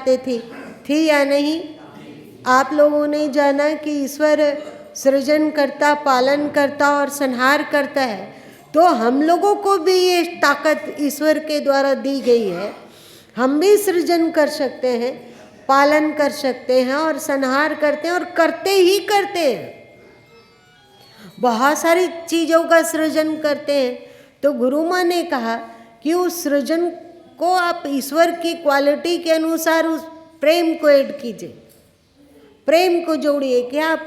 बातें थी या नहीं? आप लोगों ने जाना कि ईश्वर सृजन करता, पालन करता और संहार करता है, तो हम लोगों को भी ये ताकत ईश्वर के द्वारा दी गई है। हम भी सृजन कर सकते हैं, पालन कर सकते हैं और संहार करते हैं, और करते ही करते हैं। बहुत सारी चीज़ों का सृजन करते हैं। तो गुरु माँ ने कहा कि उस सृजन को आप ईश्वर की क्वालिटी के अनुसार उस प्रेम को ऐड कीजिए, प्रेम को जोड़िए कि आप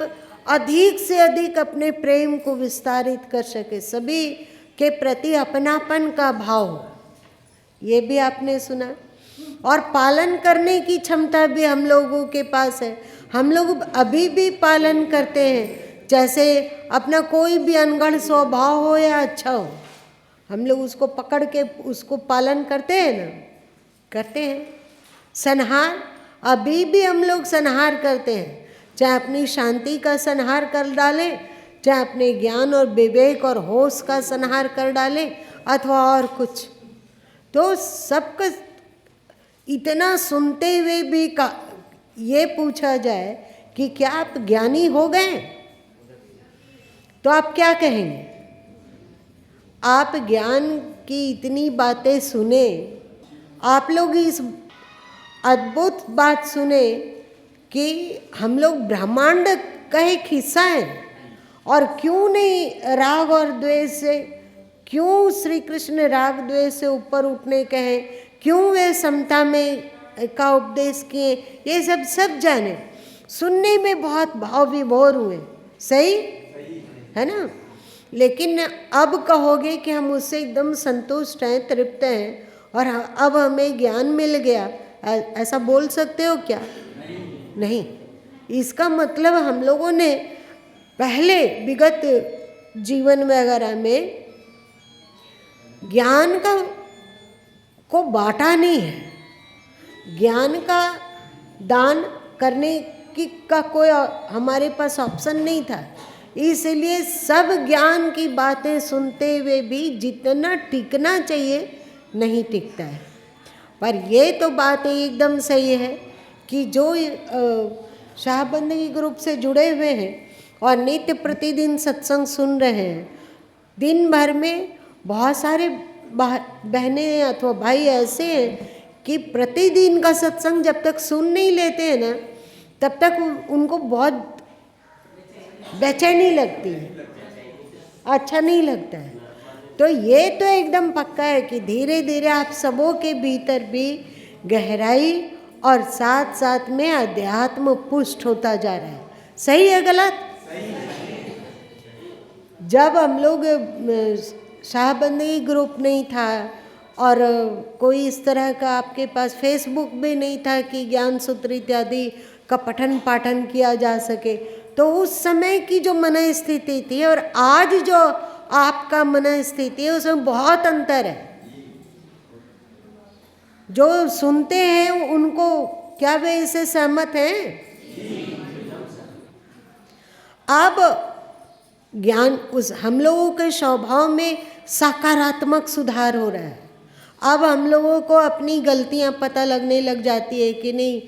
अधिक से अधिक अपने प्रेम को विस्तारित कर सके, सभी के प्रति अपनापन का भाव हो। ये भी आपने सुना। और पालन करने की क्षमता भी हम लोगों के पास है। हम लोग अभी भी पालन करते हैं, जैसे अपना कोई भी अनगढ़ स्वभाव हो या अच्छा हो, हम लोग उसको पकड़ के उसको पालन करते हैं ना, करते हैं। संहार अभी भी हम लोग संहार करते हैं, चाहे अपनी शांति का संहार कर डालें, चाहे अपने ज्ञान और विवेक और होश का संहार कर डालें, अथवा और कुछ। तो सबका इतना सुनते हुए भी ये पूछा जाए कि क्या आप ज्ञानी हो गए, तो आप क्या कहेंगे? आप ज्ञान की इतनी बातें सुने, आप लोग इस अद्भुत बात सुने कि हम लोग ब्रह्मांड का एक हिस्सा हैं, और क्यों नहीं राग और द्वेष से, क्यों श्री कृष्ण राग द्वेष से ऊपर उठने कहे, क्यों वे समता में का उपदेश किए, ये सब जाने, सुनने में बहुत भाव विभोर हुए, सही है ना। लेकिन अब कहोगे कि हम उससे एकदम संतुष्ट हैं, तृप्त हैं, और अब हमें ज्ञान मिल गया, ऐसा बोल सकते हो क्या? नहीं। इसका मतलब हम लोगों ने पहले विगत जीवन वगैरह में ज्ञान को बांटा नहीं है। ज्ञान का दान करने का कोई हमारे पास ऑप्शन नहीं था, इसलिए सब ज्ञान की बातें सुनते हुए भी जितना टिकना चाहिए नहीं टिकता है। पर ये तो बात एकदम सही है कि जो शाहबंदी ग्रुप से जुड़े हुए हैं और नित्य प्रतिदिन सत्संग सुन रहे हैं, दिन भर में बहुत सारे बहनें अथवा भाई ऐसे हैं कि प्रतिदिन का सत्संग जब तक सुन नहीं लेते हैं ना, तब तक उनको बहुत बेचैनी लगती है, अच्छा नहीं लगता है। तो ये तो एकदम पक्का है कि धीरे धीरे आप सबों के भीतर भी गहराई और साथ साथ में अध्यात्म पुष्ट होता जा रहा है। सही है गलत? जब हम लोग शाहबंदी ग्रुप नहीं था और कोई इस तरह का आपके पास फेसबुक भी नहीं था कि ज्ञान सूत्र इत्यादि का पठन पाठन किया जा सके, तो उस समय की जो मन स्थिति थी और आज जो आपका मन स्थिति है उसमें बहुत अंतर है। जो सुनते हैं उनको क्या वे इससे सहमत हैं? अब ज्ञान उस हम लोगों के स्वभाव में सकारात्मक सुधार हो रहा है। अब हम लोगों को अपनी गलतियां पता लगने लग जाती है कि नहीं,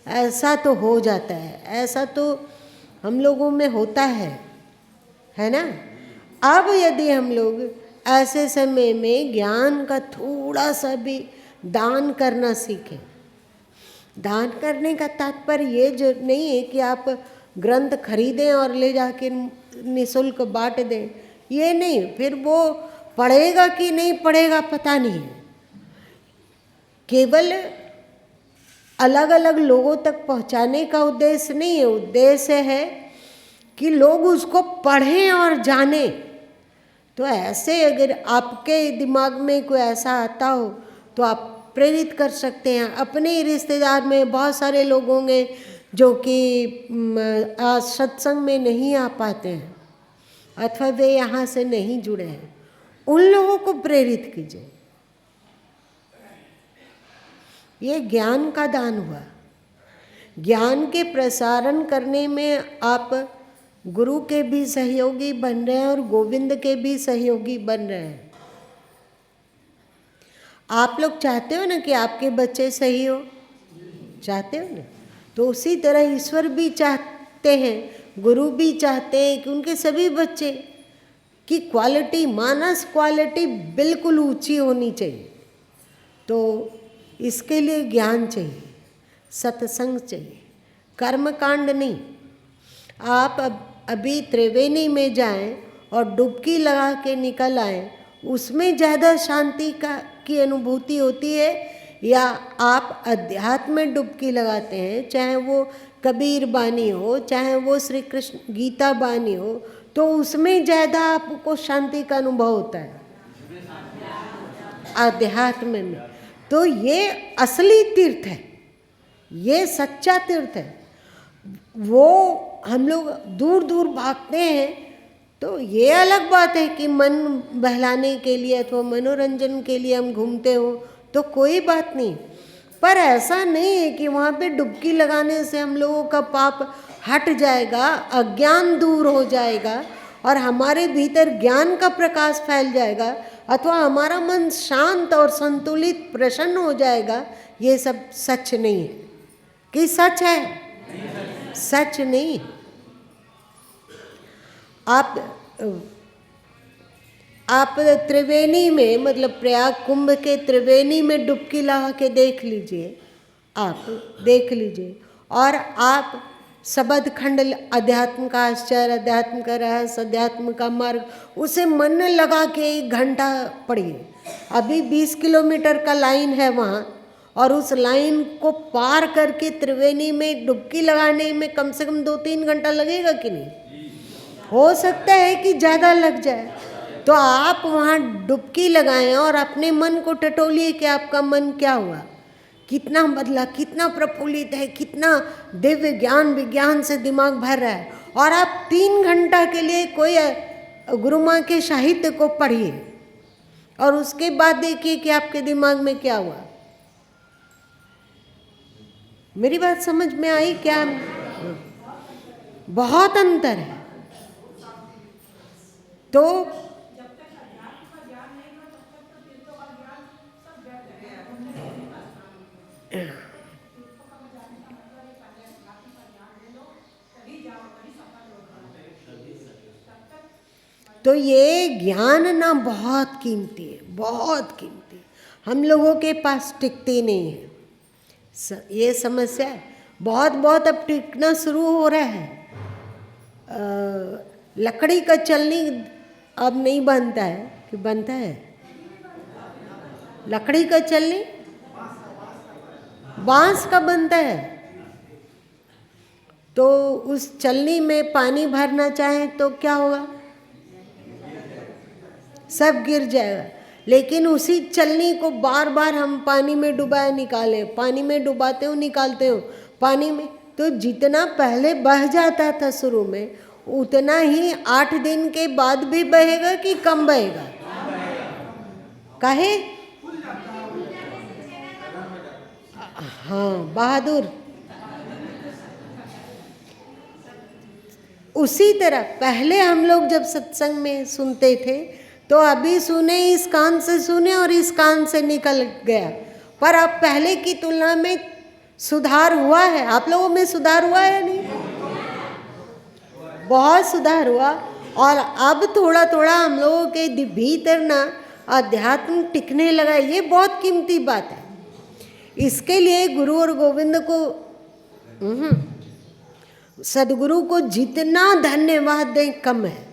ऐसा तो हो जाता है, ऐसा तो हम लोगों में होता है ना। अब यदि हम लोग ऐसे समय में ज्ञान का थोड़ा सा भी दान करना सीखें, दान करने का तात्पर्य ये जो नहीं है कि आप ग्रंथ खरीदें और ले जाके निःशुल्क बांट दें, ये नहीं। फिर वो पढ़ेगा कि नहीं पढ़ेगा पता नहीं है। केवल अलग अलग लोगों तक पहुंचाने का उद्देश्य नहीं है, उद्देश्य है कि लोग उसको पढ़ें और जानें। तो ऐसे अगर आपके दिमाग में कोई ऐसा आता हो तो आप प्रेरित कर सकते हैं। अपने रिश्तेदार में बहुत सारे लोग होंगे जो कि सत्संग में नहीं आ पाते हैं अथवा वे यहाँ से नहीं जुड़े हैं, उन लोगों को प्रेरित कीजिए। ये ज्ञान का दान हुआ। ज्ञान के प्रसारण करने में आप गुरु के भी सहयोगी बन रहे हैं और गोविंद के भी सहयोगी बन रहे हैं। आप लोग चाहते हो ना कि आपके बच्चे सही हो, चाहते हो ना? तो उसी तरह ईश्वर भी चाहते हैं, गुरु भी चाहते हैं कि उनके सभी बच्चे की क्वालिटी, मानस क्वालिटी बिल्कुल ऊंची होनी चाहिए। तो इसके लिए ज्ञान चाहिए, सत्संग चाहिए, कर्मकांड नहीं। आप अभी त्रिवेणी में जाएं और डुबकी लगा के निकल आएं, उसमें ज़्यादा शांति की अनुभूति होती है, या आप अध्यात्म में डुबकी लगाते हैं, चाहे वो कबीर बानी हो, चाहे वो श्री कृष्ण गीता बानी हो, तो उसमें ज़्यादा आपको शांति का अनुभव होता है अध्यात्म में। तो ये असली तीर्थ है, ये सच्चा तीर्थ है। वो हम लोग दूर दूर भागते हैं तो ये अलग बात है कि मन बहलाने के लिए अथवा मनोरंजन के लिए हम घूमते हो तो कोई बात नहीं, पर ऐसा नहीं है कि वहाँ पे डुबकी लगाने से हम लोगों का पाप हट जाएगा, अज्ञान दूर हो जाएगा और हमारे भीतर ज्ञान का प्रकाश फैल जाएगा, अथवा हमारा मन शांत और संतुलित प्रसन्न हो जाएगा। ये सब सच नहीं है। कि सच है? सच नहीं। आप त्रिवेणी में, मतलब प्रयाग कुंभ के त्रिवेणी में डुबकी लगा के देख लीजिए, आप देख लीजिए, और आप सबद खंड अध्यात्म का आश्चर्य, अध्यात्म का रहस्य, अध्यात्म का मार्ग, उसे मन लगा के 1 घंटा पढ़िए। अभी 20 किलोमीटर का लाइन है वहाँ, और उस लाइन को पार करके त्रिवेणी में डुबकी लगाने में कम से कम 2-3 घंटा लगेगा कि नहीं? हो सकता है कि ज़्यादा लग जाए। तो आप वहाँ डुबकी लगाएं और अपने मन को टटोलिए कि आपका मन क्या हुआ, कितना बदला, कितना प्रफुल्लित है, कितना दिव्य ज्ञान विज्ञान से दिमाग भर रहा है। और आप 3 घंटा के लिए कोई गुरु माँ के साहित्य को पढ़िए और उसके बाद देखिए कि आपके दिमाग में क्या हुआ। मेरी बात समझ में आई क्या? बहुत अंतर है। तो तो ये ज्ञान ना बहुत कीमती है, बहुत कीमती है। हम लोगों के पास टिकती नहीं है, ये समस्या है। बहुत बहुत अब टिकना शुरू हो रहा है। लकड़ी का चलनी अब नहीं बनता है कि बनता है? लकड़ी का चलनी बांस का बनता है। तो उस चलनी में पानी भरना चाहें तो क्या होगा? सब गिर जाएगा। लेकिन उसी चलनी को बार बार हम पानी में डुबाए निकालें, पानी में डुबाते हो निकालते हो पानी में, तो जितना पहले बह जाता था शुरू में, उतना ही 8 दिन के बाद भी बहेगा कि कम बहेगा? काहे? हाँ, बहादुर। उसी तरह पहले हम लोग जब सत्संग में सुनते थे तो अभी सुने, इस कान से सुने और इस कान से निकल गया, पर अब पहले की तुलना में सुधार हुआ है। आप लोगों में सुधार हुआ है नहीं? बहुत सुधार हुआ। और अब थोड़ा थोड़ा हम लोगों के भीतर ना अध्यात्म टिकने लगा। ये बहुत कीमती बात है। इसके लिए गुरु और गोविंद को, सदगुरु को जितना धन्यवाद दें कम है।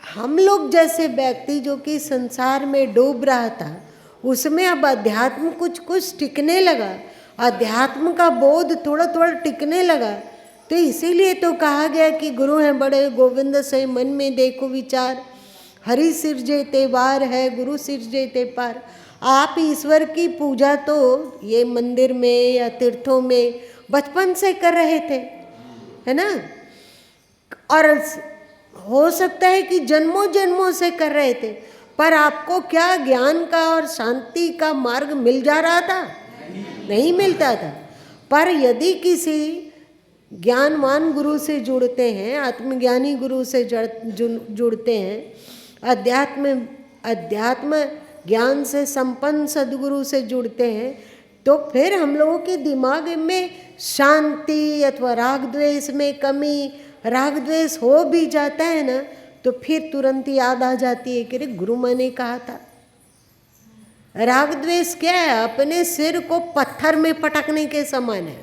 हम लोग जैसे व्यक्ति जो कि संसार में डूब रहा था, उसमें अब अध्यात्म कुछ कुछ टिकने लगा, अध्यात्म का बोध थोड़ा थोड़ा टिकने लगा। तो इसीलिए तो कहा गया कि गुरु हैं बड़े, गोविंद से मन में देखो विचार, हरि सिरजे ते वार है, गुरु सिरजे ते पार। आप ईश्वर की पूजा तो ये मंदिर में या तीर्थों में बचपन से कर रहे थे, है ना? और हो सकता है कि जन्मों जन्मों से कर रहे थे, पर आपको क्या ज्ञान का और शांति का मार्ग मिल जा रहा था? नहीं मिलता था। पर यदि किसी ज्ञानवान गुरु से जुड़ते हैं, आत्मज्ञानी गुरु से जुड़ते हैं, अध्यात्म ज्ञान से संपन्न सदगुरु से जुड़ते हैं, तो फिर हम लोगों के दिमाग में शांति अथवा राग द्वेष में कमी, राग द्वेष हो भी जाता है ना, तो फिर तुरंत याद आ जाती है कि अरे गुरु माँ ने कहा था। राग द्वेष क्या है? अपने सिर को पत्थर में पटकने के समान है।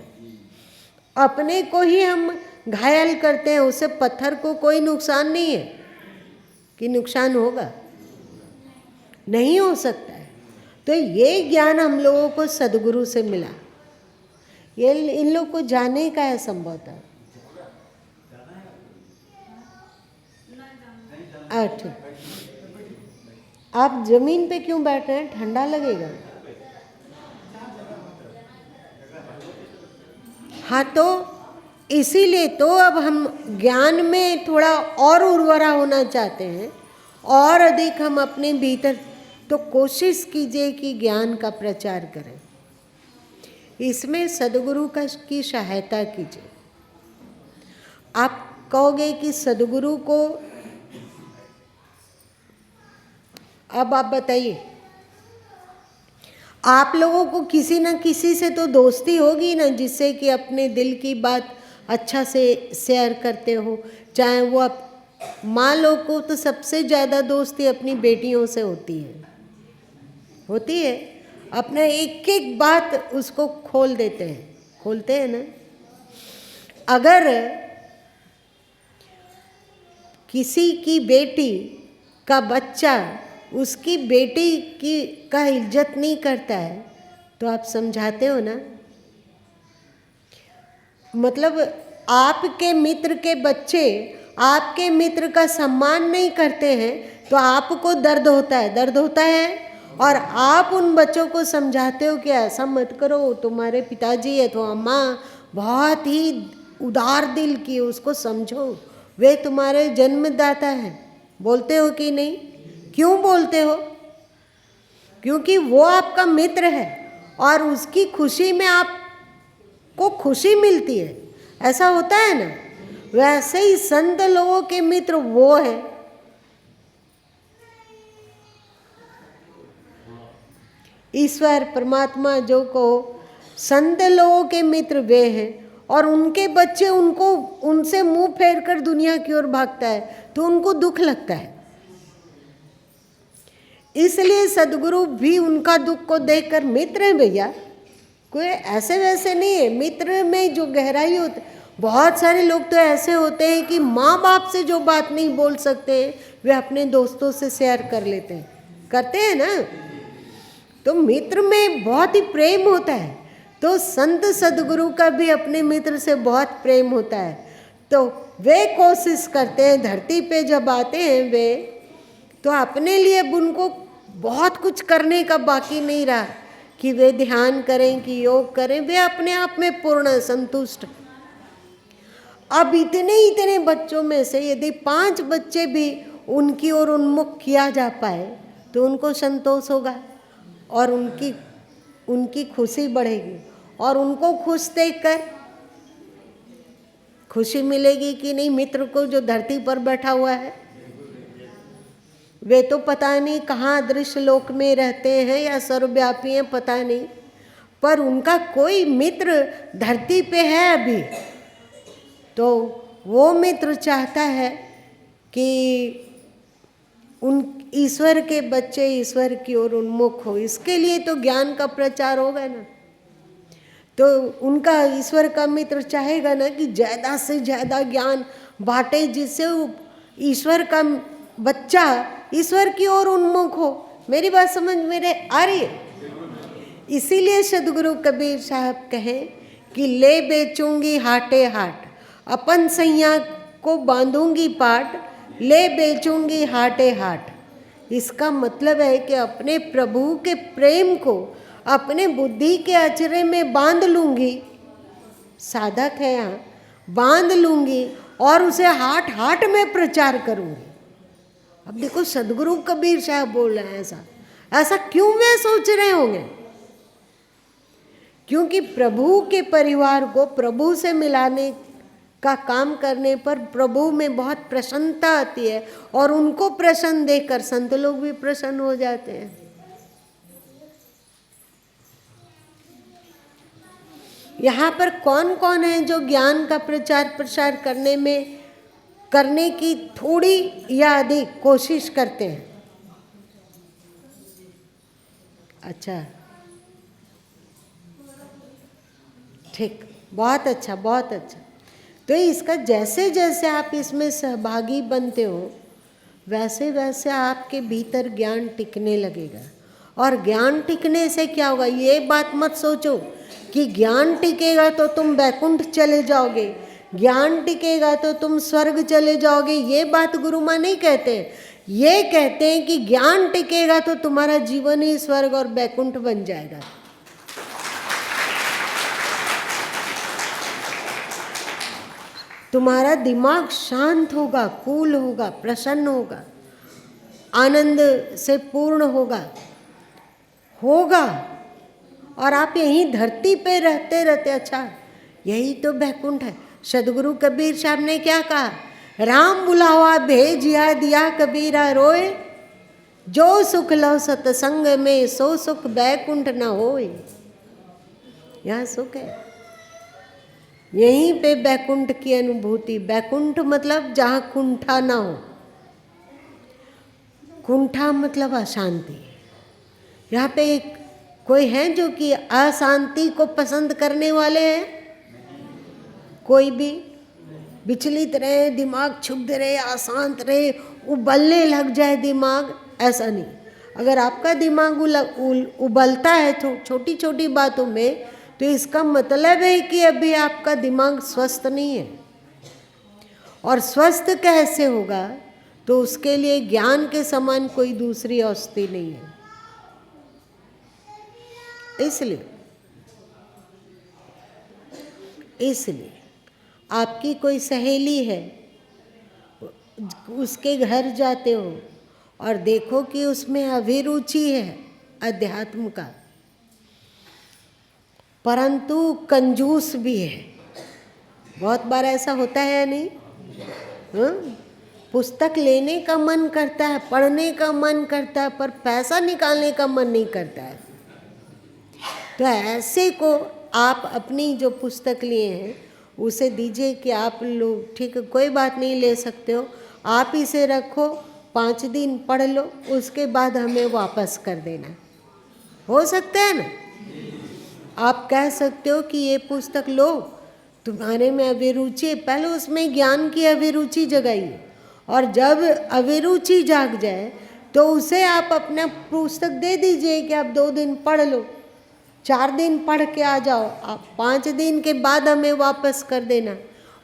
अपने को ही हम घायल करते हैं, उससे पत्थर को कोई नुकसान नहीं है कि नुकसान होगा, नहीं हो सकता है। तो ये ज्ञान हम लोगों को सदगुरु से मिला, ये इन लोग को जाने का है संभवतः। अच्छा, आप जमीन पे क्यों बैठ रहे हैं? ठंडा लगेगा। हाँ, तो इसीलिए तो अब हम ज्ञान में थोड़ा और उर्वरा होना चाहते हैं, और अधिक हम अपने भीतर, तो कोशिश कीजिए कि ज्ञान का प्रचार करें। इसमें सदगुरु की सहायता कीजिए। आप कहोगे कि सदगुरु को, अब आप बताइए, आप लोगों को किसी न किसी से तो दोस्ती होगी ना, जिससे कि अपने दिल की बात अच्छा से शेयर करते हो। चाहे वो आप माँ लोग को तो सबसे ज़्यादा दोस्ती अपनी बेटियों से होती है। अपना एक एक बात उसको खोलते हैं ना। अगर किसी की बेटी का बच्चा उसकी बेटी का इज्जत नहीं करता है, तो आप समझाते हो ना। मतलब आपके मित्र के बच्चे आपके मित्र का सम्मान नहीं करते हैं, तो आपको दर्द होता है। और आप उन बच्चों को समझाते हो कि ऐसा मत करो, तुम्हारे पिताजी अथवा माँ बहुत ही उदार दिल की, उसको समझो, वे तुम्हारे जन्मदाता हैं। बोलते हो कि नहीं? क्यों बोलते हो? क्योंकि वो आपका मित्र है और उसकी खुशी में आपको खुशी मिलती है। ऐसा होता है ना। वैसे ही संत लोगों के मित्र वो है। ईश्वर परमात्मा जो को संत लोगों के मित्र वे हैं, और उनके बच्चे उनसे मुंह फेर कर दुनिया की ओर भागता है, तो उनको दुख लगता है। इसलिए सदगुरु भी उनका दुख को देखकर, मित्र हैं भैया, कोई ऐसे वैसे नहीं है। मित्र में जो गहराई होती, बहुत सारे लोग तो ऐसे होते हैं कि माँ बाप से जो बात नहीं बोल सकते वे अपने दोस्तों से शेयर कर लेते हैं, करते हैं ना। तो मित्र में बहुत ही प्रेम होता है। तो संत सदगुरु का भी अपने मित्र से बहुत प्रेम होता है। तो वे कोशिश करते हैं, धरती पे जब आते हैं वे, तो अपने लिए उनको बहुत कुछ करने का बाकी नहीं रहा कि वे ध्यान करें कि योग करें। वे अपने आप में पूर्ण संतुष्ट। अब इतने बच्चों में से यदि 5 बच्चे भी उनकी ओर उन्मुख किया जा पाए तो उनको संतोष होगा और उनकी खुशी बढ़ेगी, और उनको खुश देखकर खुशी मिलेगी कि नहीं। मित्र को जो धरती पर बैठा हुआ है, वे तो पता नहीं कहाँ दृश्य लोक में रहते हैं या सर्वव्यापी हैं, पता नहीं, पर उनका कोई मित्र धरती पे है अभी। तो वो मित्र चाहता है कि उन ईश्वर के बच्चे ईश्वर की ओर उन्मुख हो। इसके लिए तो ज्ञान का प्रचार होगा ना। तो उनका ईश्वर का मित्र चाहेगा ना कि ज़्यादा से ज़्यादा ज्ञान बांटे, जिससे ईश्वर का बच्चा ईश्वर की ओर उन्मुख हो। मेरी बात समझ मेरे आ रही है? इसीलिए सदगुरु कबीर साहब कहें कि ले बेचूंगी हाटे हाट, अपन सैया को बांधूंगी पाट, ले बेचूंगी हाटे हाट। इसका मतलब है कि अपने प्रभु के प्रेम को अपने बुद्धि के अचरे में बांध लूँगी, साधक है यहाँ, बांध लूँगी और उसे हाट हाट में प्रचार करूँगी। अब देखो सदगुरु कबीर साहब बोल रहे हैं ऐसा क्यों वे सोच रहे होंगे? क्योंकि प्रभु के परिवार को प्रभु से मिलाने का काम करने पर प्रभु में बहुत प्रसन्नता आती है, और उनको प्रसन्न देखकर संत लोग भी प्रसन्न हो जाते हैं। यहाँ पर कौन कौन है जो ज्ञान का प्रचार प्रसार करने की थोड़ी या अधिक कोशिश करते हैं? अच्छा, ठीक, बहुत अच्छा, बहुत अच्छा। तो इसका जैसे जैसे आप इसमें सहभागी बनते हो वैसे वैसे आपके भीतर ज्ञान टिकने लगेगा। और ज्ञान टिकने से क्या होगा, ये बात मत सोचो कि ज्ञान टिकेगा तो तुम वैकुंठ चले जाओगे, ज्ञान टिकेगा तो तुम स्वर्ग चले जाओगे। ये बात गुरु माँ नहीं कहते। ये कहते हैं कि ज्ञान टिकेगा तो तुम्हारा जीवन ही स्वर्ग और वैकुंठ बन जाएगा। तुम्हारा दिमाग शांत होगा, कूल होगा, प्रसन्न होगा, आनंद से पूर्ण होगा। और आप यहीं धरती पे रहते रहते, अच्छा यही तो वैकुंठ है। सदगुरु कबीर साहब ने क्या कहा, राम बुलावा भेजिया दिया कबीरा रोए, जो सुख लो सतसंग में सो सुख वैकुंठ न होए। यहाँ सुख है, यहीं पे वैकुंठ की अनुभूति। वैकुंठ मतलब जहाँ कुंठा ना हो। कुंठा मतलब अशांति। यहाँ पे एक कोई है जो कि अशांति को पसंद करने वाले हैं? कोई भी विचलित रहे, दिमाग क्षुब्ध रहे, अशांत रहे, उबलने लग जाए दिमाग, ऐसा नहीं। अगर आपका दिमाग उबलता है तो छोटी छोटी बातों में, तो इसका मतलब है कि अभी आपका दिमाग स्वस्थ नहीं है। और स्वस्थ कैसे होगा? तो उसके लिए ज्ञान के समान कोई दूसरी औषधि नहीं है। इसलिए आपकी कोई सहेली है, उसके घर जाते हो और देखो कि उसमें अभिरुचि है अध्यात्म का, परंतु कंजूस भी है। बहुत बार ऐसा होता है या नहीं? पुस्तक लेने का मन करता है, पढ़ने का मन करता है, पर पैसा निकालने का मन नहीं करता है। तो ऐसे को आप अपनी जो पुस्तक लिए हैं उसे दीजिए कि आप लोग, ठीक है कोई बात नहीं, ले सकते हो, आप इसे रखो, 5 दिन पढ़ लो, उसके बाद हमें वापस कर देना। हो सकता है ना? आप कह सकते हो कि ये पुस्तक लो, तुम्हारे में अभिरुचि है, पहले उसमें ज्ञान की अभिरुचि जगाइए, और जब अभिरुचि जाग जाए तो उसे आप अपना पुस्तक दे दीजिए कि आप 2 दिन पढ़ लो, 4 दिन पढ़ के आ जाओ, आप 5 दिन के बाद हमें वापस कर देना,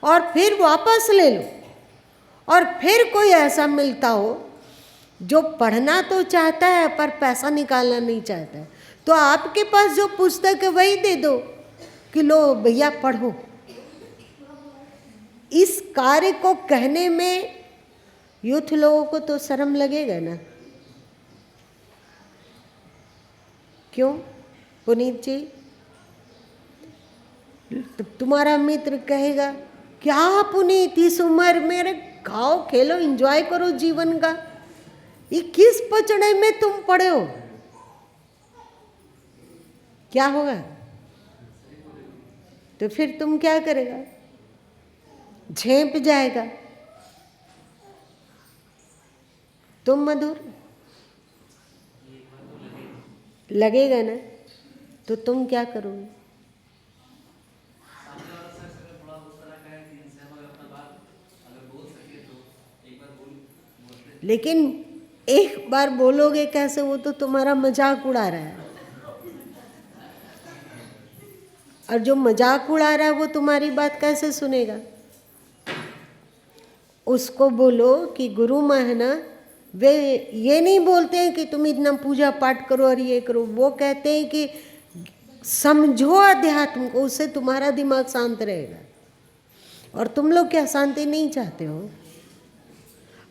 और फिर वापस ले लो। और फिर कोई ऐसा मिलता हो जो पढ़ना तो चाहता है पर पैसा निकालना नहीं चाहता है, तो आपके पास जो पुस्तक है वही दे दो कि लो भैया पढ़ो। इस कार्य को कहने में यूथ लोगों को तो शर्म लगेगा ना? क्यों पुनीत जी? तुम्हारा मित्र कहेगा क्या पुनीत इस उम्र में खाओ खेलो एंजॉय करो जीवन का, ये किस पचड़े में तुम पड़े हो? क्या होगा? तो फिर तुम क्या करेगा? झेप जाएगा। तुम मधुर लगेगा ना? तो तुम क्या करोगे? लेकिन एक बार बोलोगे कैसे? वो तो तुम्हारा मजाक उड़ा रहा है, और जो मजाक उड़ा रहा है वो तुम्हारी बात कैसे सुनेगा? उसको बोलो कि गुरु माँ है ना, वे ये नहीं बोलते हैं कि तुम इतना पूजा पाठ करो और ये करो, वो कहते हैं कि समझो अध्यात्म को, उससे तुम्हारा दिमाग शांत रहेगा। और तुम लोग क्या शांति नहीं चाहते हो?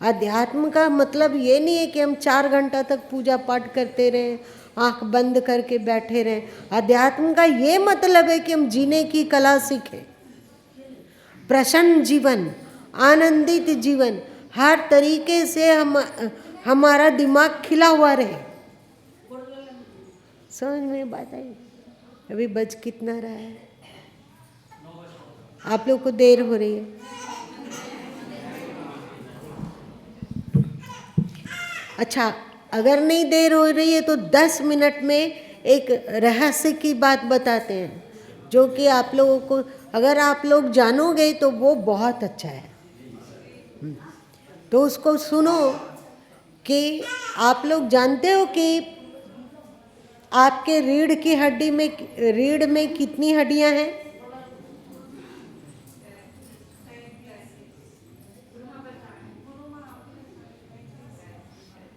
अध्यात्म का मतलब ये नहीं है कि हम 4 घंटा तक पूजा पाठ करते रहें, आंख बंद करके बैठे रहें। अध्यात्म का ये मतलब है कि हम जीने की कला सीखें, प्रसन्न जीवन, आनंदित जीवन, हर तरीके से हमारा दिमाग खिला हुआ रहे। समझ में बात आई? अभी बज कितना रहा है? आप लोग को देर हो रही है? अच्छा, अगर नहीं देर हो रही है तो 10 मिनट में एक रहस्य की बात बताते हैं, जो कि आप लोगों को, अगर आप लोग जानोगे तो वो बहुत अच्छा है। तो उसको सुनो कि आप लोग जानते हो कि आपके रीढ़ में कितनी हड्डियां हैं?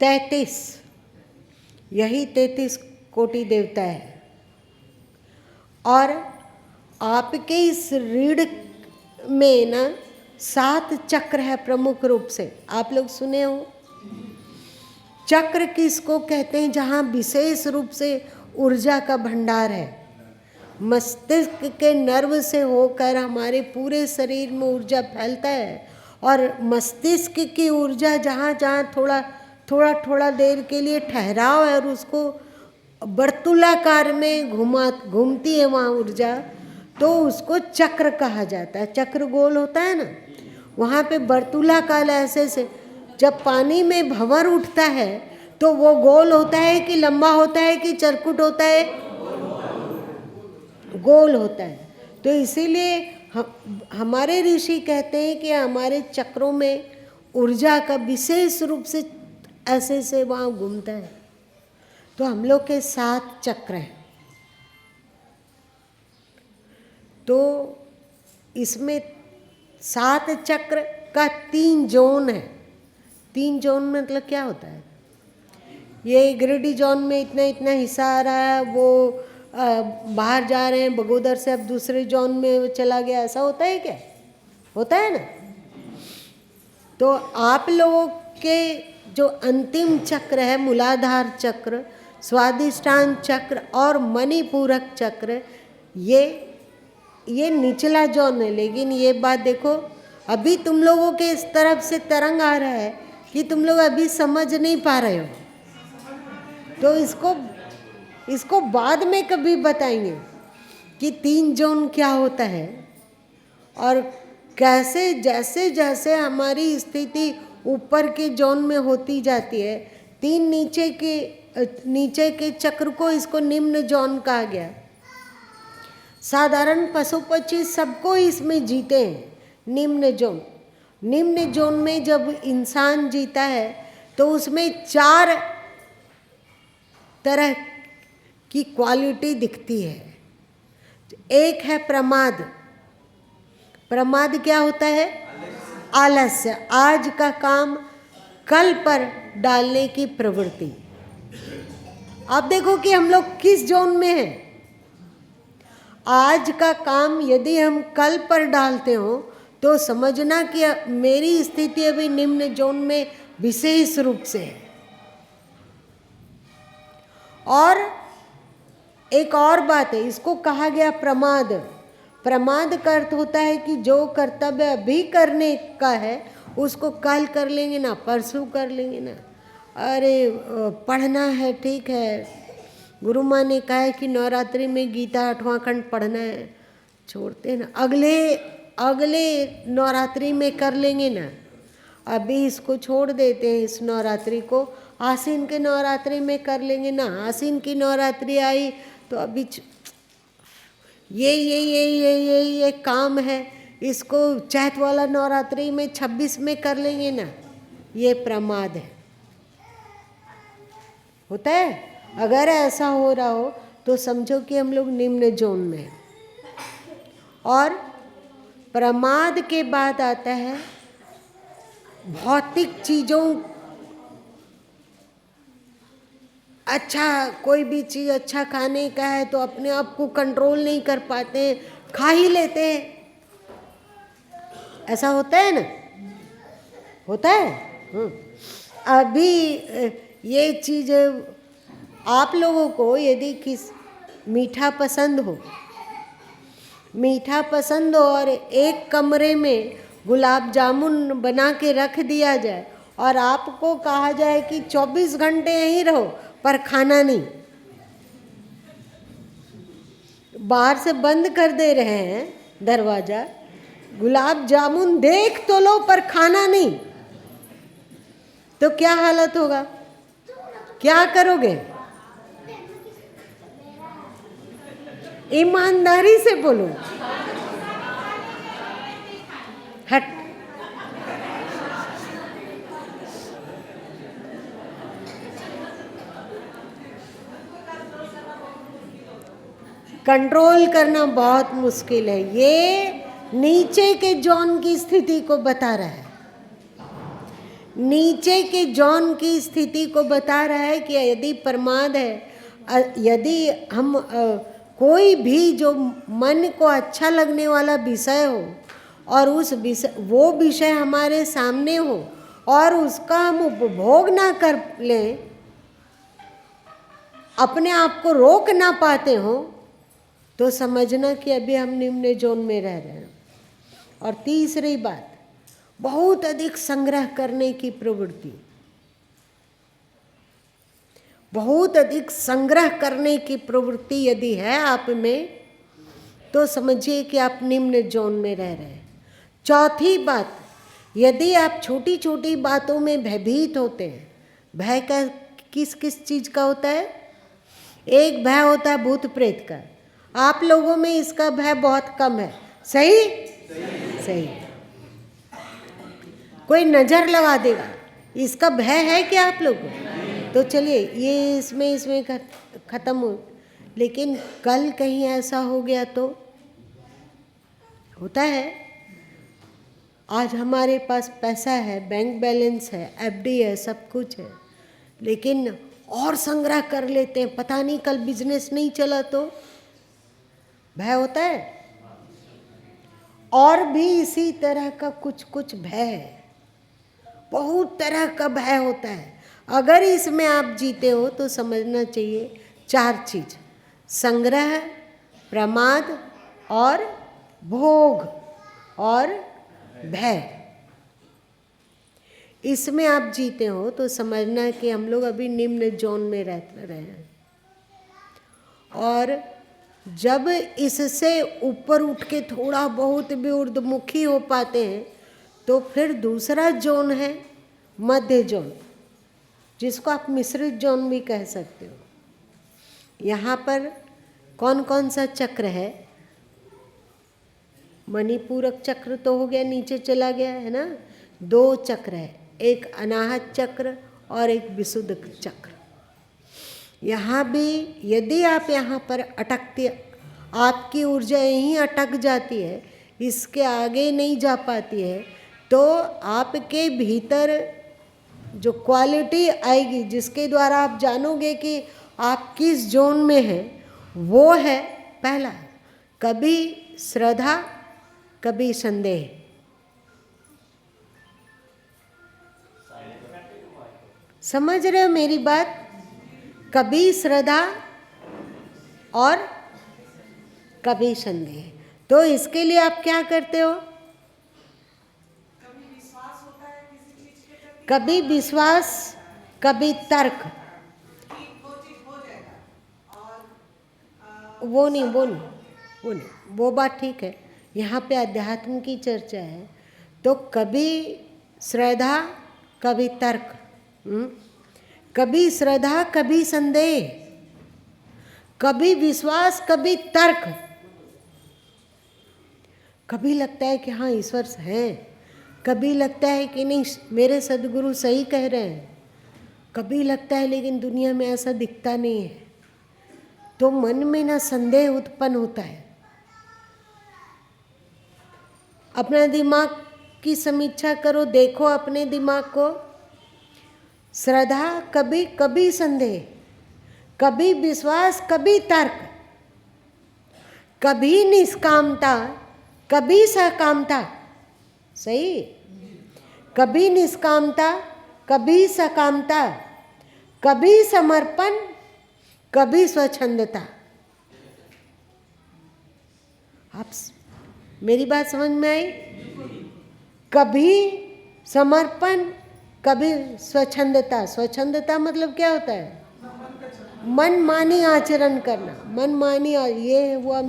33। यही 33 कोटि देवता है। और आपके इस रीढ़ में ना 7 चक्र है प्रमुख रूप से। आप लोग सुने हो? चक्र किसको कहते हैं? जहाँ विशेष रूप से ऊर्जा का भंडार है। मस्तिष्क के नर्व से होकर हमारे पूरे शरीर में ऊर्जा फैलता है, और मस्तिष्क की ऊर्जा जहाँ जहाँ थोड़ा देर के लिए ठहराव है और उसको वर्तुलाकार में घूमती है वहाँ ऊर्जा, तो उसको चक्र कहा जाता है। चक्र गोल होता है ना, वहाँ पे वर्तुलाकार ऐसे से जब पानी में भंवर उठता है तो वो गोल होता है कि लंबा होता है कि चरकुट होता है? गोल होता है। तो इसीलिए हमारे ऋषि कहते हैं कि हमारे चक्रों में ऊर्जा का विशेष रूप से ऐसे से वहाँ घूमता है। तो हम लोग के 7 चक्र हैं। तो इसमें 7 चक्र का 3 जोन है। 3 जोन मतलब क्या होता है? ये गिरिडीह जोन में इतना इतना हिस्सा आ रहा है, वो बाहर जा रहे हैं, बगोदर से अब दूसरे जोन में चला गया, ऐसा होता है क्या? होता है ना। तो आप लोगों के जो अंतिम चक्र है, मूलाधार चक्र, स्वादिष्ठान चक्र और मणिपूरक चक्र, ये निचला जोन है। लेकिन ये बात देखो, अभी तुम लोगों के इस तरफ से तरंग आ रहा है कि तुम लोग अभी समझ नहीं पा रहे हो। तो इसको बाद में कभी बताएंगे कि 3 जोन क्या होता है, और कैसे जैसे जैसे हमारी स्थिति ऊपर के जोन में होती जाती है, 3 नीचे के चक्र को, इसको निम्न जोन कहा गया। साधारण पशु पक्षी सबको इसमें जीते हैं। निम्न जोन में जब इंसान जीता है तो उसमें 4 तरह की क्वालिटी दिखती है। एक है प्रमाद। प्रमाद क्या होता है? आलस्य, आज का काम कल पर डालने की प्रवृत्ति। आप देखो कि हम लोग किस जोन में हैं। आज का काम यदि हम कल पर डालते हो तो समझना कि मेरी स्थिति अभी निम्न जोन में विशेष रूप से है। और एक और बात है, इसको कहा गया प्रमाद। प्रमाद का अर्थ होता है कि जो कर्तव्य अभी करने का है उसको कल कर लेंगे ना, परसों कर लेंगे ना। अरे पढ़ना है, ठीक है, गुरु माँ ने कहा है कि नवरात्रि में गीता 8वां खंड पढ़ना है, छोड़ते ना, अगले नवरात्रि में कर लेंगे ना, अभी इसको छोड़ देते हैं, इस नवरात्रि को आसीन के नवरात्रि में कर लेंगे ना। आसीन की नवरात्रि आई तो अभी ये काम है, इसको चैत वाला नवरात्रि में 26 में कर लेंगे ना। ये प्रमाद है, होता है। अगर ऐसा हो रहा हो तो समझो कि हम लोग निम्न जोन में हैं। और प्रमाद के बाद आता है भौतिक चीज़ों, अच्छा कोई भी चीज़ अच्छा खाने का है तो अपने आप को कंट्रोल नहीं कर पाते हैं, खा ही लेते हैं। ऐसा होता है ना, होता है। अभी ये चीज़ आप लोगों को यदि मीठा पसंद हो और एक कमरे में गुलाब जामुन बना के रख दिया जाए और आपको कहा जाए कि 24 घंटे यहीं रहो पर खाना नहीं, बाहर से बंद कर दे रहे हैं दरवाज़ा, गुलाब जामुन देख तो लो पर खाना नहीं, तो क्या हालत होगा? क्या करोगे? ईमानदारी से बोलो। हट। कंट्रोल करना बहुत मुश्किल है। ये नीचे के जॉन की स्थिति को बता रहा है। नीचे के जॉन की स्थिति को बता रहा है कि यदि प्रमाद है, यदि हम कोई भी जो मन को अच्छा लगने वाला विषय हो और उस विषय, वो विषय हमारे सामने हो और उसका हम उपभोग ना कर लें, अपने आप को रोक ना पाते हो, तो समझना कि अभी हम निम्न जोन में रह रहे हैं। और तीसरी बात, बहुत अधिक संग्रह करने की प्रवृत्ति। बहुत अधिक संग्रह करने की प्रवृत्ति यदि है आप में, तो समझिए कि आप निम्न जोन में रह रहे हैं। चौथी बात, यदि आप छोटी छोटी बातों में भयभीत होते हैं, भय का किस किस चीज़ का होता है? एक भय होता है भूत प्रेत का। आप लोगों में इसका भय बहुत कम है, सही? सही। कोई नज़र लगा देगा, इसका भय है क्या आप लोगों को? तो चलिए ये इसमें ख़त्म हो। लेकिन कल कहीं ऐसा हो गया तो होता है। आज हमारे पास पैसा है, बैंक बैलेंस है, एफडी है, सब कुछ है, लेकिन और संग्रह कर लेते हैं, पता नहीं कल बिजनेस नहीं चला तो भय होता है। और भी इसी तरह का कुछ कुछ भय है, बहुत तरह का भय होता है। अगर इसमें आप जीते हो तो समझना चाहिए 4 चीज: संग्रह, प्रमाद और भोग और भय। इसमें आप जीते हो तो समझना है कि हम लोग अभी निम्न जोन में रह रहे हैं। और जब इससे ऊपर उठ के थोड़ा बहुत भी ऊर्ध्वमुखी हो पाते हैं, तो फिर दूसरा जोन है मध्य जोन, जिसको आप मिश्रित जोन भी कह सकते हो। यहाँ पर कौन कौन सा चक्र है? मणिपूरक चक्र तो हो गया, नीचे चला गया है ना। 2 चक्र है, एक अनाहत चक्र और एक विशुद्ध चक्र। यहाँ भी यदि आप यहाँ पर अटकते, आपकी ऊर्जा यहीं अटक जाती है, इसके आगे नहीं जा पाती है, तो आपके भीतर जो क्वालिटी आएगी, जिसके द्वारा आप जानोगे कि आप किस जोन में हैं, वो है पहला, कभी श्रद्धा कभी संदेह। समझ रहे हो मेरी बात? कभी श्रद्धा और कभी संदेह। तो इसके लिए आप क्या करते हो? कभी विश्वास, कभी तर्क। वो नहीं, वो बात ठीक है। यहाँ पे अध्यात्म की चर्चा है, तो कभी श्रद्धा कभी तर्क, कभी श्रद्धा कभी संदेह, कभी विश्वास कभी तर्क। कभी लगता है कि हाँ ईश्वर है, कभी लगता है कि नहीं मेरे सद्गुरु सही कह रहे हैं, कभी लगता है लेकिन दुनिया में ऐसा दिखता नहीं है। तो मन में ना संदेह उत्पन्न होता है। अपना दिमाग की समीक्षा करो, देखो अपने दिमाग को। श्रद्धा कभी कभी संदेह, कभी विश्वास कभी तर्क, कभी निष्कामता कभी सकामता। सही? कभी निष्कामता कभी सकामता, कभी समर्पण कभी स्वच्छंदता। आप मेरी बात समझ में आई? कभी समर्पण कभी स्वच्छंदता। स्वच्छंदता मतलब क्या होता है? मनमानी आचरण करना। मनमानी, ये हुआ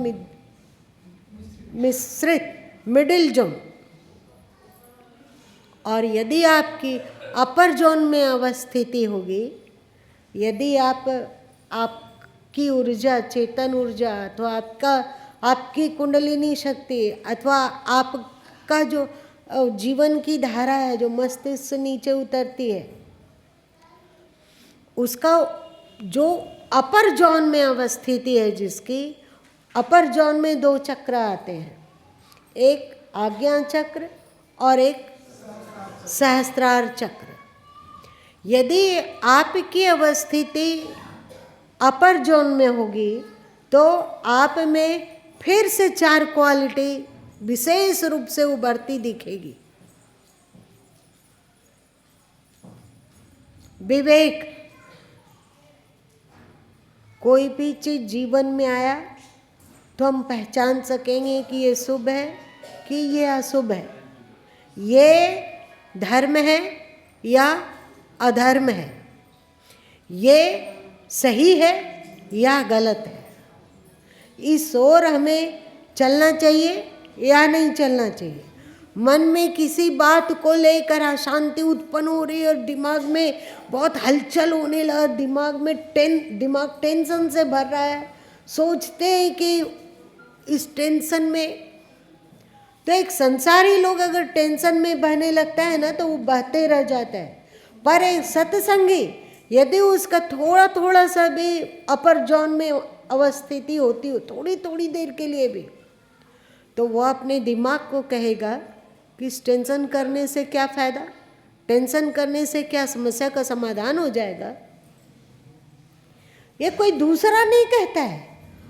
मिश्रित। Middle zone. और यदि आपकी अपर जोन में अवस्थिति होगी, यदि आपकी ऊर्जा, चेतन ऊर्जा अथवा आपकी कुंडलिनी शक्ति अथवा आपका जो जीवन की धारा है जो मस्तिष्क से नीचे उतरती है, उसका जो अपर जोन में अवस्थिति है, जिसकी अपर जोन में 2 चक्र आते हैं, एक आज्ञा चक्र और एक सहस्त्रार चक्र। यदि आपकी अवस्थिति अपर जोन में होगी तो आप में फिर से 4 क्वालिटी विशेष रूप से उभरती दिखेगी। विवेक, कोई भी चीज जीवन में आया तो हम पहचान सकेंगे कि ये शुभ है कि ये अशुभ है, ये धर्म है या अधर्म है, ये सही है या गलत है। इस ओर हमें चलना चाहिए या नहीं चलना चाहिए। मन में किसी बात को लेकर अशांति उत्पन्न हो रही है और दिमाग में बहुत हलचल होने लगा, दिमाग टेंशन से भर रहा है, सोचते हैं कि इस टेंशन में, तो एक संसारी लोग अगर टेंशन में बहने लगता है ना तो वो बहते रह जाता है। पर एक सत्संगी यदि उसका थोड़ा थोड़ा सा भी अपर जोन में अवस्थिति होती हो, थोड़ी थोड़ी देर के लिए भी, तो वह अपने दिमाग को कहेगा कि इस टेंशन करने से क्या फ़ायदा, टेंशन करने से क्या समस्या का समाधान हो जाएगा। ये कोई दूसरा नहीं कहता है,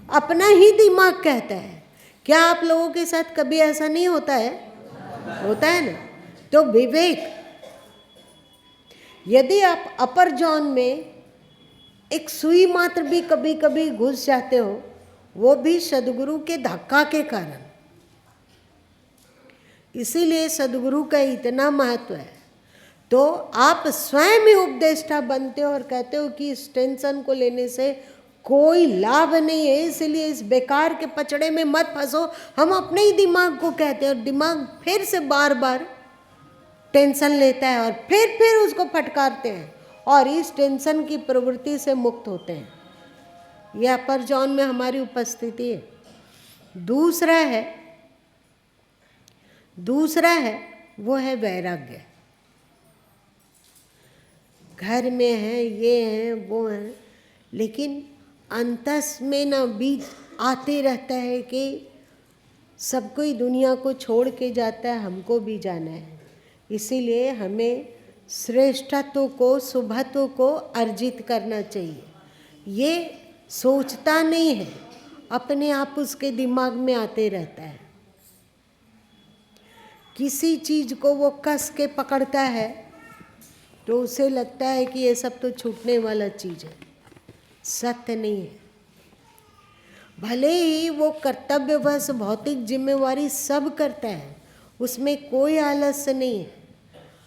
अपना ही दिमाग कहता है। क्या आप लोगों के साथ कभी ऐसा नहीं होता है? होता है ना। तो विवेक, यदि आप अपर जोन में एक सुई मात्र भी कभी कभी घुस जाते हो, वो भी सदगुरु के धक्का के कारण, इसीलिए सदगुरु का इतना महत्व है। तो आप स्वयं ही उपदेष्टा बनते हो और कहते हो कि इस टेंशन को लेने से कोई लाभ नहीं है, इसलिए इस बेकार के पचड़े में मत फंसो। हम अपने ही दिमाग को कहते हैं और दिमाग फिर से बार बार टेंशन लेता है और फिर उसको फटकारते हैं और इस टेंशन की प्रवृत्ति से मुक्त होते हैं। यह अपर जोन में हमारी उपस्थिति है। दूसरा है वो है वैराग्य। घर में है, ये है, वो है, लेकिन अंतस में ना बीच आते रहता है कि सब कोई दुनिया को छोड़ के जाता है, हमको भी जाना है। इसीलिए हमें श्रेष्ठत्व को, शुभत्व को अर्जित करना चाहिए। ये सोचता नहीं है, अपने आप उसके दिमाग में आते रहता है। किसी चीज़ को वो कस के पकड़ता है तो उसे लगता है कि ये सब तो छूटने वाला चीज़ है। सत्य नहीं है। भले ही वो कर्तव्यवश भौतिक जिम्मेवारी सब करता है, उसमें कोई आलस्य नहीं है,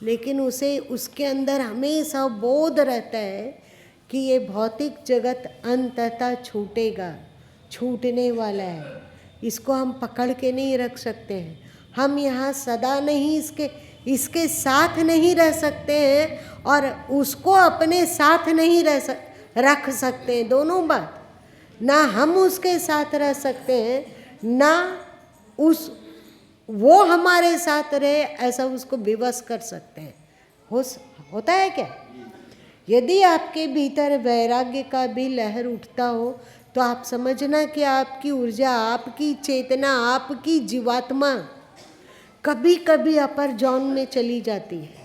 लेकिन उसे उसके अंदर हमेशा बोध रहता है कि ये भौतिक जगत अंततः छूटेगा, छूटने वाला है। इसको हम पकड़ के नहीं रख सकते हैं। हम यहाँ सदा नहीं इसके साथ नहीं रह सकते हैं और उसको अपने साथ नहीं रख सकते हैं। दोनों बात, ना हम उसके साथ रह सकते हैं, ना वो हमारे साथ रहे, ऐसा उसको विवश कर सकते हैं। होता है क्या? यदि आपके भीतर वैराग्य का भी लहर उठता हो तो आप समझना कि आपकी ऊर्जा, आपकी चेतना, आपकी जीवात्मा कभी कभी अपर जोन में चली जाती है।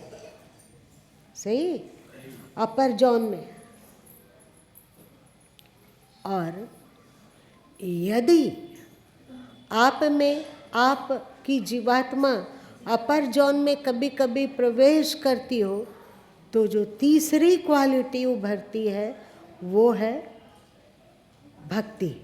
सही, अपर जोन में। और यदि आप में आपकी जीवात्मा अपर जोन में कभी कभी प्रवेश करती हो तो जो तीसरी क्वालिटी उभरती है वो है भक्ति।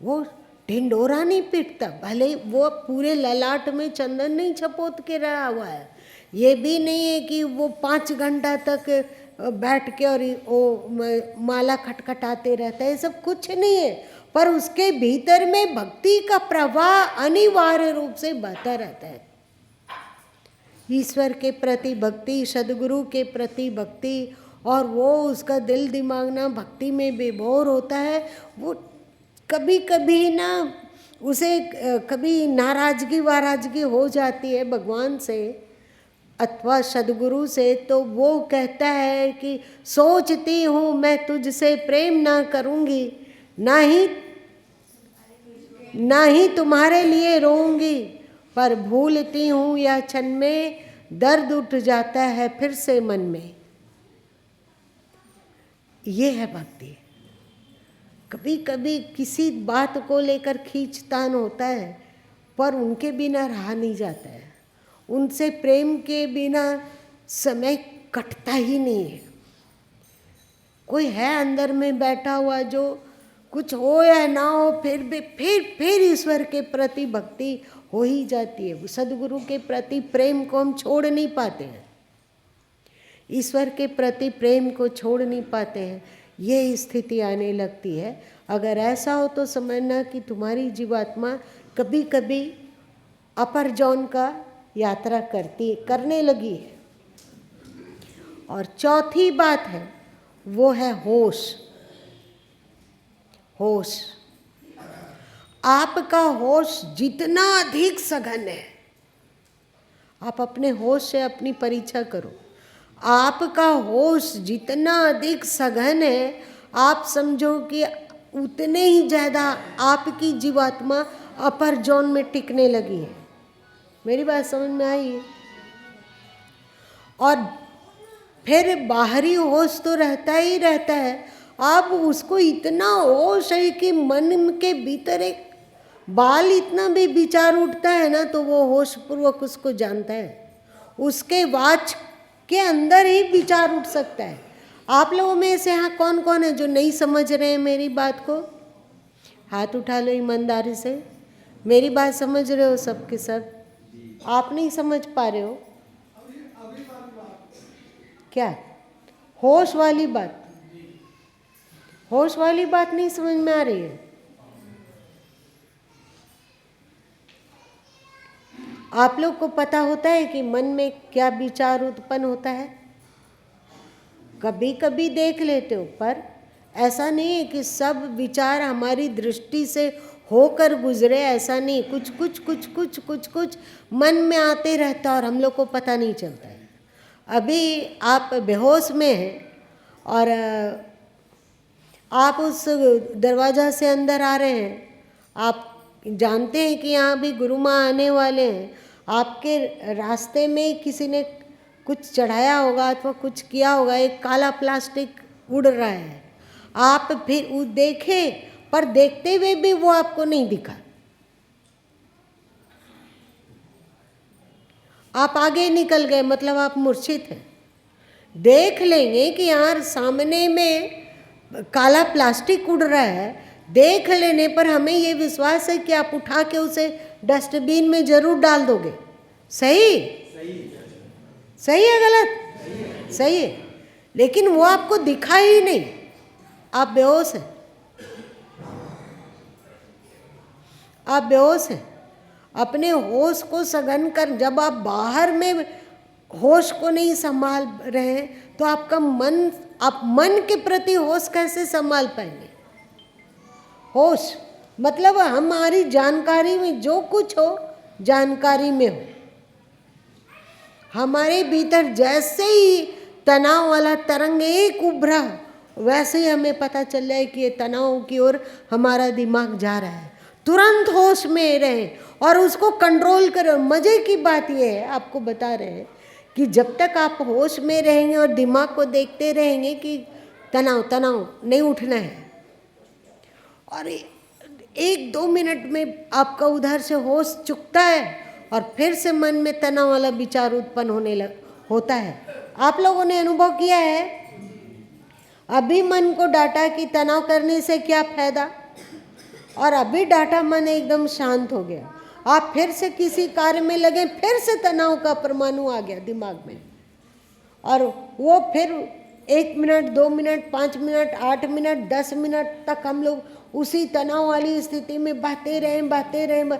वो ढिंडोरा नहीं पीटता, भले वो पूरे ललाट में चंदन नहीं छपोत के रहा हुआ है। ये भी नहीं है कि वो 5 घंटा तक बैठ के और वो माला खटखटाते रहता है, ये सब कुछ नहीं है। पर उसके भीतर में भक्ति का प्रवाह अनिवार्य रूप से बहता रहता है। ईश्वर के प्रति भक्ति, सदगुरु के प्रति भक्ति, और वो उसका दिल दिमाग ना भक्ति में विभोर होता है। वो कभी कभी ना उसे कभी नाराजगी वाराजगी हो जाती है भगवान से अथवा सदगुरु से, तो वो कहता है कि सोचती हूँ मैं तुझसे प्रेम ना करूँगी, ना ही तुम्हारे लिए रोऊंगी, पर भूलती हूँ या क्षण में दर्द उठ जाता है फिर से मन में। ये है भक्ति। कभी कभी किसी बात को लेकर खींचतान होता है, पर उनके बिना रहा नहीं जाता है। उनसे प्रेम के बिना समय कटता ही नहीं है। कोई है अंदर में बैठा हुआ जो कुछ हो या ना हो फिर भी फिर ईश्वर के प्रति भक्ति हो ही जाती है। सदगुरु के प्रति प्रेम को हम छोड़ नहीं पाते हैं, ईश्वर के प्रति प्रेम को छोड़ नहीं पाते हैं। ये स्थिति आने लगती है। अगर ऐसा हो तो समझना कि तुम्हारी जीवात्मा कभी कभी अपर जौन का यात्रा करने लगी है। और चौथी बात है वो है होश। होश, आपका होश जितना अधिक सघन है, आप अपने होश से अपनी परीक्षा करो। आपका होश जितना अधिक सघन है, आप समझो कि उतने ही ज़्यादा आपकी जीवात्मा अपर जोन में टिकने लगी है। मेरी बात समझ में आई है? और फिर बाहरी होश तो रहता ही रहता है। अब उसको इतना होश है कि मन के भीतर एक बाल इतना भी विचार उठता है ना, तो वो होश पूर्वक उसको जानता है। उसके वाच के अंदर ही विचार उठ सकता है। आप लोगों में से यहाँ कौन कौन है जो नहीं समझ रहे हैं मेरी बात को? हाथ उठा लो ईमानदारी से। मेरी बात समझ रहे हो सब के सब? आप नहीं समझ पा रहे हो क्या? होश वाली बात, होश वाली बात नहीं समझ में आ रही है? आप लोग को पता होता है कि मन में क्या विचार उत्पन्न होता है? कभी कभी देख लेते हो, पर ऐसा नहीं है कि सब विचार हमारी दृष्टि से होकर गुजरे, ऐसा नहीं। कुछ मन में आते रहता है और हम लोग को पता नहीं चलता है। अभी आप बेहोश में हैं और आप उस दरवाज़ा से अंदर आ रहे हैं, आप जानते हैं कि यहाँ भी गुरु माँ आने वाले हैं। आपके रास्ते में किसी ने कुछ चढ़ाया होगा अथवा कुछ किया होगा, एक काला प्लास्टिक उड़ रहा है। आप फिर वो देखे, पर देखते हुए भी वो आपको नहीं दिखा। आप आगे निकल गए, मतलब आप मूर्छित हैं। देख लेंगे कि यार सामने में काला प्लास्टिक उड़ रहा है, देख लेने पर हमें ये विश्वास है कि आप उठा के उसे डस्टबिन में जरूर डाल दोगे। सही है गलत? सही है। लेकिन वो आपको दिखा ही नहीं, आप बेहोश हैं। आप बेहोश हैं। अपने होश को सघन कर, जब आप बाहर में होश को नहीं संभाल रहे हैं तो आपका मन, आप मन के प्रति होश कैसे संभाल पाएंगे? होश मतलब हमारी जानकारी में जो कुछ हो, जानकारी में हो। हमारे भीतर जैसे ही तनाव वाला तरंग एक उभरा, वैसे ही हमें पता चल जाए कि ये तनाव की ओर हमारा दिमाग जा रहा है। तुरंत होश में रहें और उसको कंट्रोल करें। मज़े की बात ये है, आपको बता रहे हैं कि जब तक आप होश में रहेंगे और दिमाग को देखते रहेंगे कि तनाव नहीं उठना है, और 1-2 मिनट में आपका उधर से होश चुकता है और फिर से मन में तनाव वाला विचार उत्पन्न होता है। आप लोगों ने अनुभव किया है? अभी मन को डांटा कि तनाव करने से क्या फायदा, और अभी डांटा मन एकदम शांत हो गया। आप फिर से किसी कार्य में लगे, फिर से तनाव का परमाणु आ गया दिमाग में, और वो फिर 1 minute, 2 minute, 5 minute, 8 minute, 10 minute तक हम लोग उसी तनाव वाली स्थिति में बहते रहे।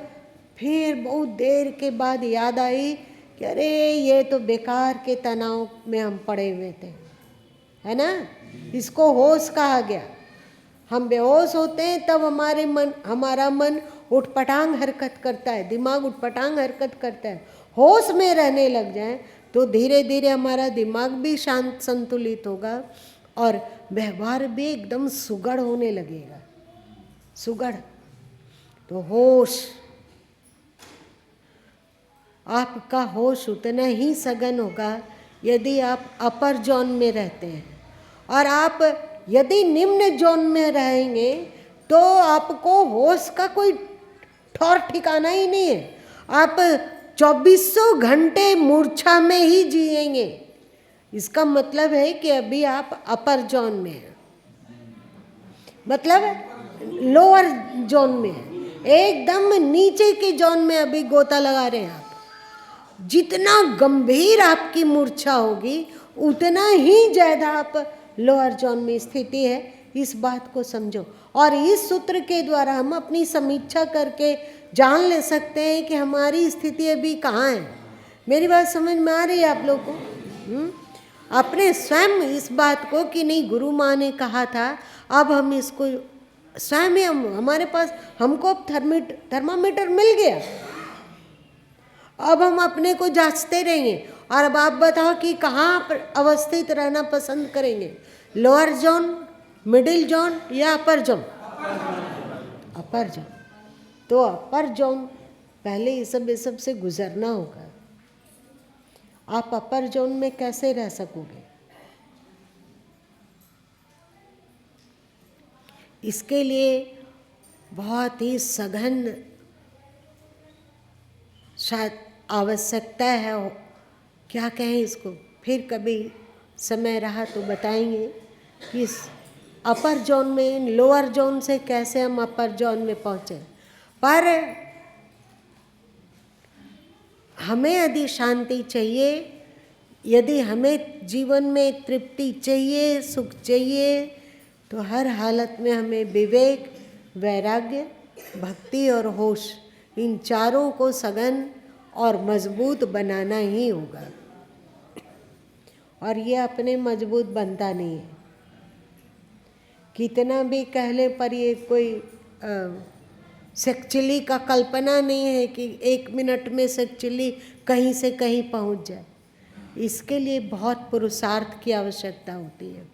फिर बहुत देर के बाद याद आई कि अरे ये तो बेकार के तनाव में हम पड़े हुए थे, है ना। इसको होश कहा गया। हम बेहोश होते हैं तब हमारा मन उठपटांग हरकत करता है, दिमाग उठपटांग हरकत करता है। होश में रहने लग जाए तो धीरे धीरे हमारा दिमाग भी शांत संतुलित होगा और व्यवहार भी एकदम सुगढ़ होने लगेगा। सुगढ़ तो होश, आपका होश उतना ही सघन होगा यदि आप अपर जोन में रहते हैं, और आप यदि निम्न जोन में रहेंगे तो आपको होश का कोई ठौर ठिकाना ही नहीं है। आप 2400 घंटे मूर्छा में ही जिएंगे। इसका मतलब है कि अभी आप अपर जोन में हैं, मतलब लोअर जोन में हैं, एकदम नीचे के जोन में अभी गोता लगा रहे हैं आप। जितना गंभीर आपकी मूर्छा होगी उतना ही ज़्यादा आप लोअर जोन में स्थिति है, इस बात को समझो। और इस सूत्र के द्वारा हम अपनी समीक्षा करके जान ले सकते हैं कि हमारी स्थिति अभी कहाँ है। मेरी बात समझ में आ रही है आप लोग को? अपने स्वयं इस बात को कि नहीं गुरु माँ ने कहा था, अब हम इसको स्वयं ही हमारे पास हमको अब थर्मामीटर मिल गया। अब हम अपने को जांचते रहेंगे। और अब आप बताओ कि कहाँ पर अवस्थित रहना पसंद करेंगे, लोअर जोन, मिडिल जोन या अपर जोन? अपर जोन। तो अपर जोन पहले ये सब से गुजरना होगा। आप अपर जोन में कैसे रह सकोगे? इसके लिए बहुत ही सघन शायद आवश्यकता है, क्या कहें इसको, फिर कभी समय रहा तो बताएंगे कि इस अपर जोन में लोअर जोन से कैसे हम अपर जोन में पहुँचे। पर हमें यदि शांति चाहिए, यदि हमें जीवन में तृप्ति चाहिए, सुख चाहिए, तो हर हालत में हमें विवेक, वैराग्य, भक्ति और होश, इन चारों को सघन और मजबूत बनाना ही होगा। और ये अपने मजबूत बनता नहीं है, कितना भी कह ले, पर ये कोई सेक्चुअली का कल्पना नहीं है कि 1 मिनट में सेक्चुअली कहीं से कहीं पहुंच जाए। इसके लिए बहुत पुरुषार्थ की आवश्यकता होती है,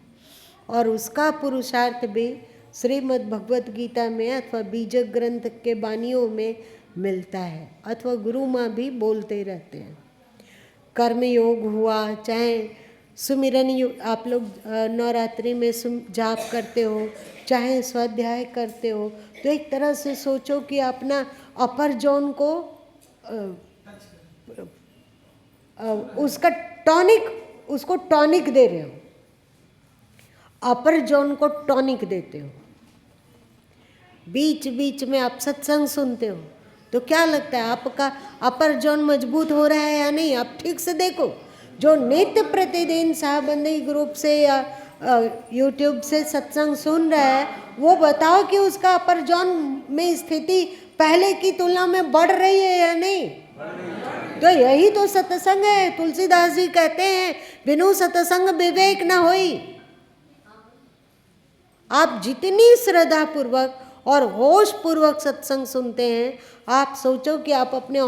और उसका पुरुषार्थ भी श्रीमद् भगवत गीता में अथवा बीजक ग्रंथ के बानियों में मिलता है, अथवा गुरु माँ भी बोलते रहते हैं। कर्म योग हुआ, चाहे सुमिरन योग, आप लोग नवरात्रि में जाप करते हो, चाहे स्वाध्याय करते हो, तो एक तरह से सोचो कि अपना अपर जोन को उसको टॉनिक दे रहे हो, अपर जोन को टॉनिक देते हो। बीच बीच में आप सत्संग सुनते हो तो क्या लगता है आपका अपर जोन मजबूत हो रहा है या नहीं? आप ठीक से देखो। जो नित्य प्रतिदिन साहबंदी ग्रुप से या यूट्यूब से सत्संग सुन रहा है, वो बताओ कि उसका अपर जोन में स्थिति पहले की तुलना में बढ़ रही है या नहीं? तो यही तो सत्संग है। तुलसीदास जी कहते हैं, बिनु सत्संग विवेक न होई। आप जितनी श्रद्धा पूर्वक और होश पूर्वक सत्संग सुनते हैं, आप सोचो कि आप अपने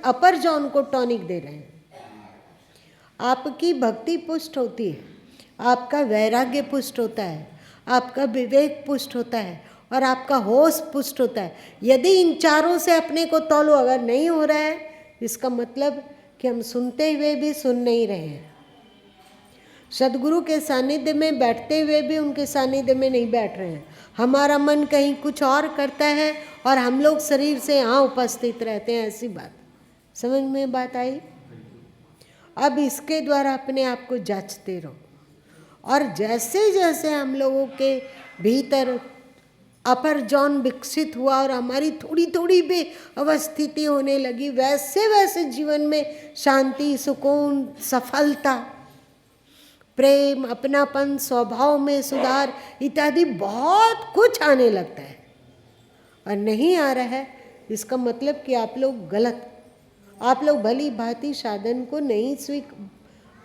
अपर जोन को टॉनिक दे रहे हैं। आपकी भक्ति पुष्ट होती है, आपका वैराग्य पुष्ट होता है, आपका विवेक पुष्ट होता है, और आपका होश पुष्ट होता है। यदि इन चारों से अपने को तौलो, अगर नहीं हो रहा है, इसका मतलब कि हम सुनते हुए भी सुन नहीं रहे हैं। सदगुरु के सानिध्य में बैठते हुए भी उनके सानिध्य में नहीं बैठ रहे हैं। हमारा मन कहीं कुछ और करता है और हम लोग शरीर से यहाँ उपस्थित रहते हैं। ऐसी बात समझ में बात आई? अब इसके द्वारा अपने आप को जांचते रहो, और जैसे जैसे हम लोगों के भीतर अपर जोन विकसित हुआ और हमारी थोड़ी थोड़ी भी अवस्थिति होने लगी, वैसे वैसे जीवन में शांति, सुकून, सफलता प्रेम, अपनापन, स्वभाव में सुधार इत्यादि बहुत कुछ आने लगता है। और नहीं आ रहा है इसका मतलब कि आप लोग गलत, आप लोग भली भांति साधन को नहीं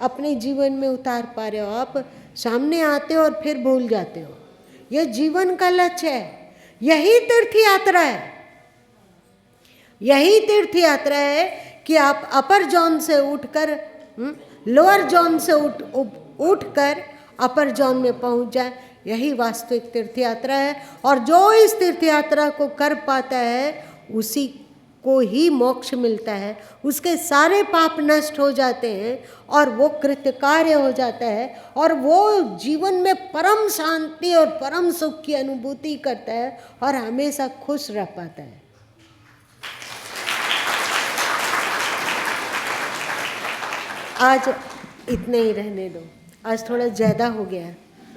अपने जीवन में उतार पा रहे हो। आप सामने आते हो और फिर भूल जाते हो। यह जीवन का लक्ष्य है, यही तीर्थ यात्रा है। यही तीर्थ यात्रा है कि आप अपर जॉन से उठकर लोअर जॉन से उठकर अपर जॉन में पहुंच जाए। यही वास्तविक तीर्थ यात्रा है। और जो इस तीर्थ यात्रा को कर पाता है उसी को ही मोक्ष मिलता है। उसके सारे पाप नष्ट हो जाते हैं और वो कृतकार्य हो जाता है और वो जीवन में परम शांति और परम सुख की अनुभूति करता है और हमेशा खुश रह पाता है। आज इतने ही रहने दो, आज थोड़ा ज़्यादा हो गया है।